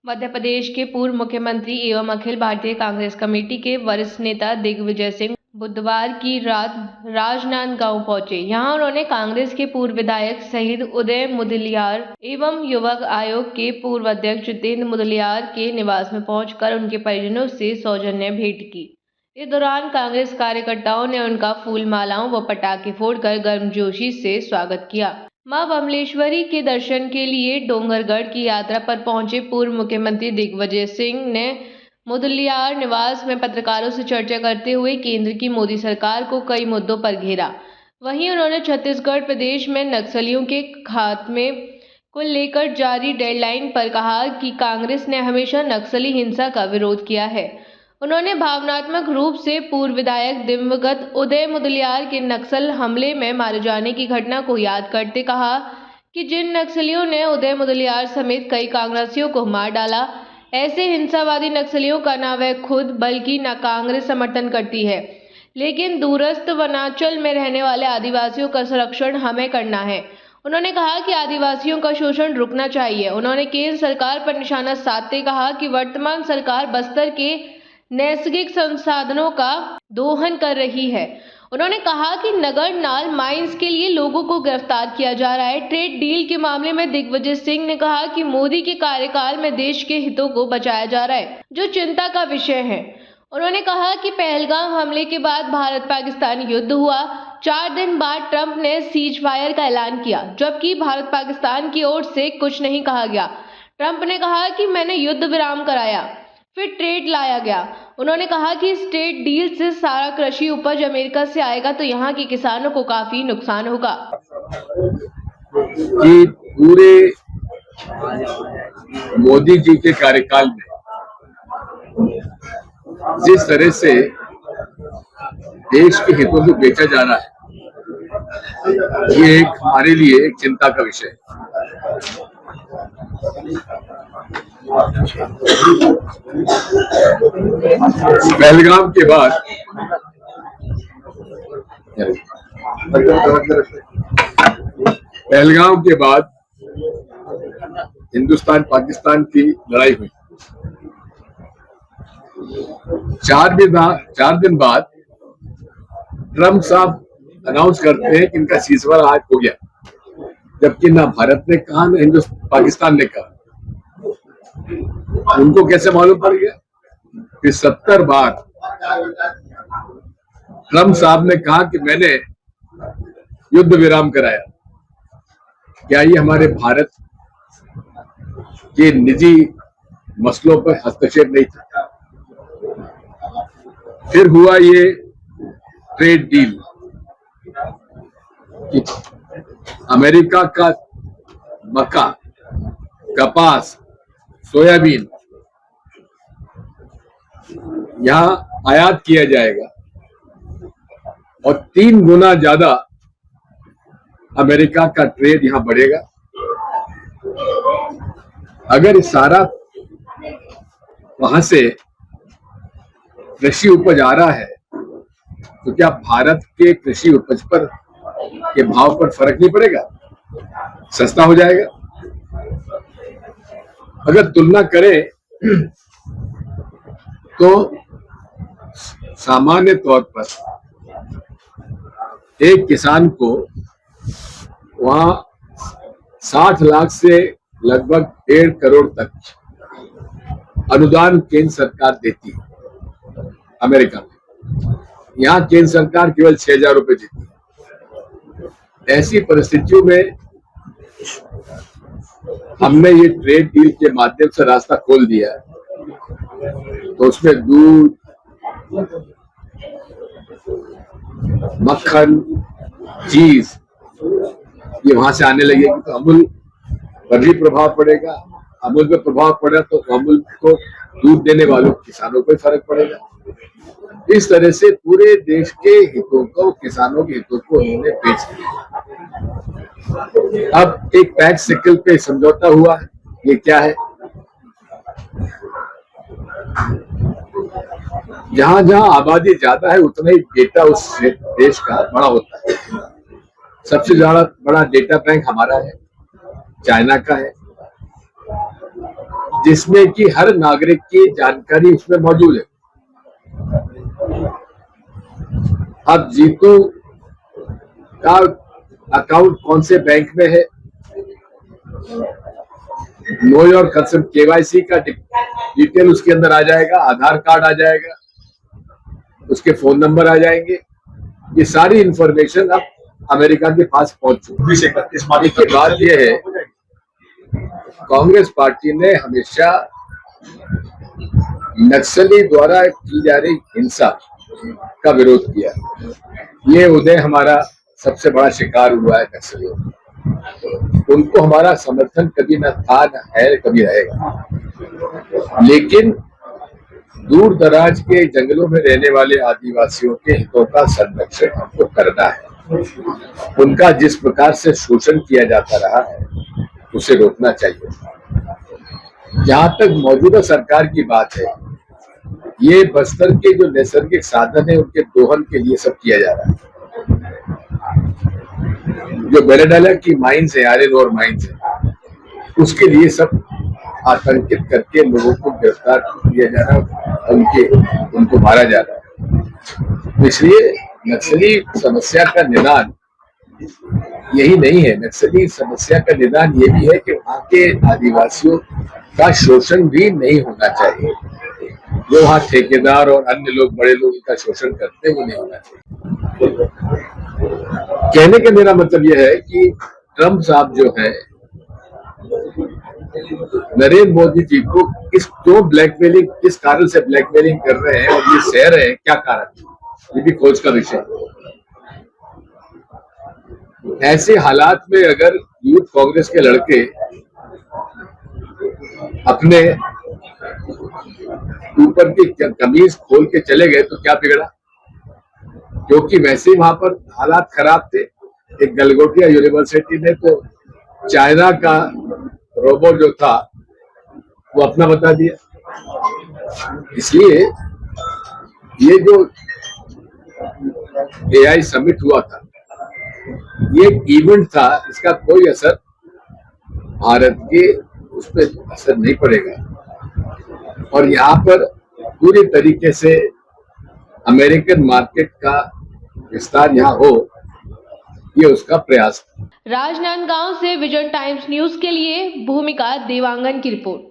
मध्य प्रदेश के पूर्व मुख्यमंत्री एवं अखिल भारतीय कांग्रेस कमेटी के वरिष्ठ नेता दिग्विजय सिंह बुधवार की रात राजनांदगांव पहुंचे। यहां उन्होंने कांग्रेस के पूर्व विधायक शहीद उदय मुदलियार एवं युवक आयोग के पूर्व अध्यक्ष जितेंद्र मुदलियार के निवास में पहुंचकर उनके परिजनों से सौजन्य भेंट की। इस दौरान कांग्रेस कार्यकर्ताओं ने उनका फूल मालाओं व पटाखे फोड़कर गर्मजोशी से स्वागत किया। मां बमलेश्वरी के दर्शन के लिए डोंगरगढ़ की यात्रा पर पहुंचे पूर्व मुख्यमंत्री दिग्विजय सिंह ने मुदलियार निवास में पत्रकारों से चर्चा करते हुए केंद्र की मोदी सरकार को कई मुद्दों पर घेरा। वहीं उन्होंने छत्तीसगढ़ प्रदेश में नक्सलियों के खात्मे को लेकर जारी डेडलाइन पर कहा कि कांग्रेस ने हमेशा नक्सली हिंसा का विरोध किया है। उन्होंने भावनात्मक रूप से पूर्व विधायक दिवंगत उदय मुदलियार के नक्सल हमले में मारे जाने की घटना को याद करते कहा कि जिन नक्सलियों ने उदय मुदलियार समेत कई कांग्रेसियों को मार डाला, ऐसे हिंसावादी नक्सलियों का न वह खुद बल्कि न कांग्रेस समर्थन करती है, लेकिन दूरस्थ वनांचल में रहने वाले आदिवासियों का संरक्षण हमें करना है। उन्होंने कहा कि आदिवासियों का शोषण रुकना चाहिए। उन्होंने केंद्र सरकार पर निशाना साधते कहा कि वर्तमान सरकार बस्तर के नैसर्गिक संसाधनों का दोहन कर रही है। उन्होंने कहा कि नगर नाल माइंस के लिए लोगों को गिरफ्तार किया जा रहा है। ट्रेड डील के मामले में दिग्विजय सिंह ने कहा कि मोदी के कार्यकाल में देश के हितों को बचाया जा रहा है, जो चिंता का विषय है। उन्होंने कहा कि पहलगाम हमले के बाद भारत पाकिस्तान युद्ध हुआ। 4 दिन बाद ट्रंप ने सीज फायर का ऐलान किया, जबकि भारत पाकिस्तान की ओर से कुछ नहीं कहा गया। ट्रंप ने कहा कि मैंने युद्ध विराम कराया, फिर ट्रेड लाया गया। उन्होंने कहा कि इस ट्रेड डील से सारा कृषि उपज अमेरिका से आएगा तो यहाँ के किसानों को काफी नुकसान होगा। कि पूरे मोदी जी के कार्यकाल में जिस तरह से देश के हितों को बेचा जा रहा है, ये एक हमारे लिए एक चिंता का विषय है। पहलगाम के बाद हिंदुस्तान पाकिस्तान की लड़ाई हुई। 4 दिन बाद ट्रंप साहब अनाउंस करते हैं कि इनका सीजफायर आज हो गया, जबकि ना भारत ने कहा ना पाकिस्तान ने कहा। उनको कैसे मालूम पड़ गया कि 70 बार ट्रंप साहब ने कहा कि मैंने युद्ध विराम कराया। क्या ये हमारे भारत के निजी मसलों पर हस्तक्षेप नहीं था? फिर हुआ ये ट्रेड डील कि अमेरिका का मक्का, कपास, सोयाबीन यहां आयात किया जाएगा और 3 गुना ज्यादा अमेरिका का ट्रेड यहां बढ़ेगा। अगर सारा वहां से कृषि उपज आ रहा है तो क्या भारत के कृषि उपज पर के भाव पर फर्क नहीं पड़ेगा? सस्ता हो जाएगा। अगर तुलना करें तो सामान्य तौर पर एक किसान को वहां 60 लाख से लगभग 1.5 करोड़ तक अनुदान केंद्र सरकार देती है अमेरिका में। यहाँ केंद्र सरकार केवल 6,000 रुपए देती है। ऐसी परिस्थितियों में हमने ये ट्रेड डील के माध्यम से रास्ता खोल दिया है, तो उसमें दूध, मक्खन, चीज ये वहां से आने लगेगी, तो अमूल पर भी प्रभाव पड़ेगा। अमूल पे प्रभाव पड़ेगा तो अमूल को दूध देने वालों किसानों पर फर्क पड़ेगा। इस तरह से पूरे देश के हितों को, किसानों के हितों को उन्होंने बेच दिया। अब एक पैक्स साइकिल पे समझौता हुआ है। ये क्या है? जहां जहां आबादी ज्यादा है उतना ही डेटा उस देश का बड़ा होता है। सबसे ज्यादा बड़ा डेटा बैंक हमारा है, चाइना का है। जिसमें कि हर नागरिक की जानकारी उसमें मौजूद है। अब जीतू का अकाउंट कौन से बैंक में है, नो योर कंसर्न केवाईसी का डिटेल उसके अंदर आ जाएगा, आधार कार्ड आ जाएगा, उसके फोन नंबर आ जाएंगे। ये सारी इंफॉर्मेशन अब अमेरिका के पास पहुंच चुकी है। देखिए, बात यह है, कांग्रेस पार्टी ने हमेशा नक्सली द्वारा की जा रही हिंसा का विरोध किया। ये उदय हमारा सबसे बड़ा शिकार हुआ है नक्सलियों। उनको हमारा समर्थन कभी न था, न है, कभी रहेगा। लेकिन दूर दराज के जंगलों में रहने वाले आदिवासियों के हितों का संरक्षण हमको करना है। उनका जिस प्रकार से शोषण किया जाता रहा है उसे रोकना चाहिए। जहां तक मौजूदा सरकार की बात है, ये बस्तर के जो नैसर्गिक साधन है उनके दोहन के लिए सब किया जा रहा है। जो बेलेडाला की माइंस है, आयरन ओर माइंस है, उसके लिए सब आतंकित करके लोगों को गिरफ्तार किया जा रहा है, उनको मारा जा रहा है। इसलिए नक्सली समस्या का निदान यही नहीं है। नक्सली समस्या का निदान ये भी है कि वहां के आदिवासियों का शोषण भी नहीं होना चाहिए। जो वहां ठेकेदार और अन्य लोग, बड़े लोग इनका शोषण करते हैं, वो नहीं होना चाहिए। कहने का मेरा मतलब यह है कि ट्रम्प साहब जो है, नरेंद्र मोदी जी को क्यों ब्लैकमेलिंग, किस कारण से ब्लैकमेलिंग कर रहे हैं और ये सह रहे हैं, क्या कारण, ये भी खोज का विषय है। ऐसे हालात में अगर यूथ कांग्रेस के लड़के अपने ऊपर की कमीज खोल के चले गए तो क्या बिगड़ा, क्योंकि वैसे ही वहां पर हालात खराब थे। एक गलगोटिया यूनिवर्सिटी ने तो चाइना का रोबो जो था वो अपना बता दिया। इसलिए ये जो एआई समिट हुआ था, ये इवेंट था, इसका कोई असर भारत के उस पर असर नहीं पड़ेगा। और यहाँ पर पूरी तरीके से अमेरिकन मार्केट का विस्तार यहाँ हो, ये उसका प्रयास था। राजनांदगांव से विजन टाइम्स न्यूज के लिए भूमिका देवांगन की रिपोर्ट।